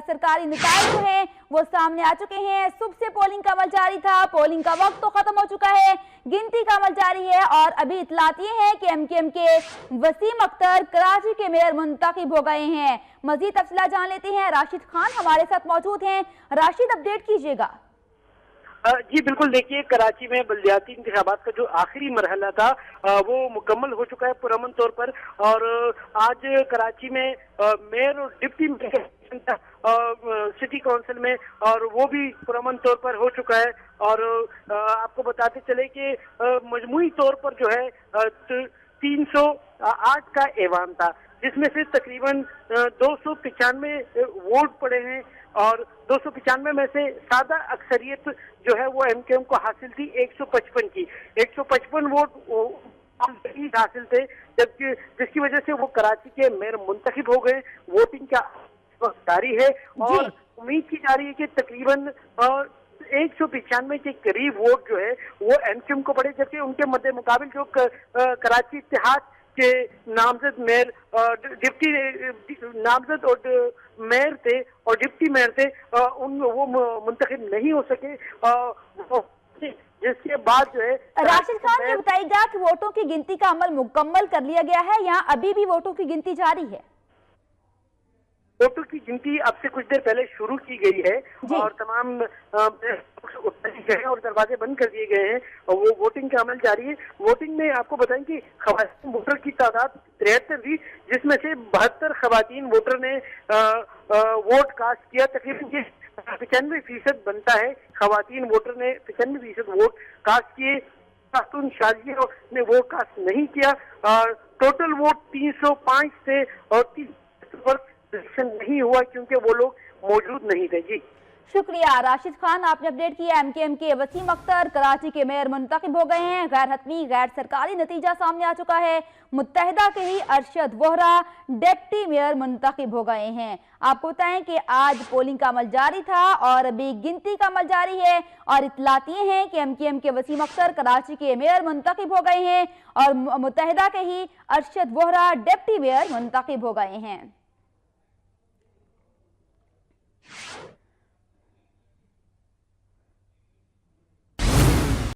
सरकारी नतीजे जो हैं वो सामने आ चुके हैं। सुबह से पोलिंग का अमल जारी था, पोलिंग का वक्त तो खत्म हो चुका है, गिनती का अमल जारी है और अभी इतलात ये है कि एमकेएम के वसीम अख्तर कराची के मेयर मुंतखब हो गए हैं। मजीद तफसीलात जान लेते हैं, राशिद खान हमारे साथ मौजूद हैं। राशिद, अपडेट कीजिएगा। जी बिल्कुल, देखिए कराची में बल्दियाती इंतखाबात का जो आखिरी मरहला था वो मुकम्मल हो चुका है पुरअमन तौर पर। और आज कराची में मेयर और डिप्टी मेयर सिटी काउंसिल में और वो भी पुरअमन तौर पर हो चुका है। और आपको बताते चले कि मजमूई तौर पर जो है 308 का ऐवान था, जिसमें से तकरीबन 295 वोट पड़े हैं और 295 में से सादा अक्सरियत जो है वो एमकेएम को हासिल थी 155 की। 155 वोट हासिल थे, जबकि जिसकी वजह से वो कराची के मेयर मुंतखब हो गए। वोटिंग का वक्त जारी है और उम्मीद की जा रही है कि तकरीबन 195 के करीब वोट जो है वो एमकेएम को पड़े, जबकि उनके मद्दे मुकाबिल जो कराची इत्तेहाद के नामजद मेयर डिप्टी नामजद और मेयर थे और डिप्टी मेयर थे, वो मुंतखब नहीं हो सके। जिसके बाद जो है राशिद खान, ये बताइएगा कि वोटों की गिनती का अमल मुकम्मल कर लिया गया है या अभी भी वोटों की गिनती जारी है? वोटों की गिनती अब से कुछ देर पहले शुरू की गई है और तमाम गए और दरवाजे बंद कर दिए गए हैं और वो वोटिंग का अमल जारी है। वोटिंग में आपको बताएं कि खवातीन वोटर की तादाद 73 थी, जिसमें से 72 खवातीन वोटर ने वोट कास्ट किया। तकरीबन 95% बनता है, खवातीन वोटर ने 95% वोट कास्ट किए। खातून शादियों ने वोट कास्ट नहीं किया और टोटल वोट 305 थे और 30 इलेक्शन नहीं हुआ क्योंकि वो लोग मौजूद नहीं थे। जी शुक्रिया राशिद खान, आपने अपडेट किया। एमकेएम के वसीम अख्तर कराची के मेयर मुंतखब हो गए हैं। गैर हतमी गैर सरकारी नतीजा सामने आ चुका है। मुत्तहिदा के ही अरशद वोहरा डिप्टी मेयर मुंतखब हो गए हैं। आपको बताएं कि आज पोलिंग का अमल जारी था और अभी गिनती का अमल जारी है और इतलात ये हैं कि एमकेएम के वसीम अख्तर कराची के मेयर मुंतखब हो गए हैं और मुत्तहिदा के ही अरशद वोहरा डिप्टी मेयर मुंतखब हो गए हैं।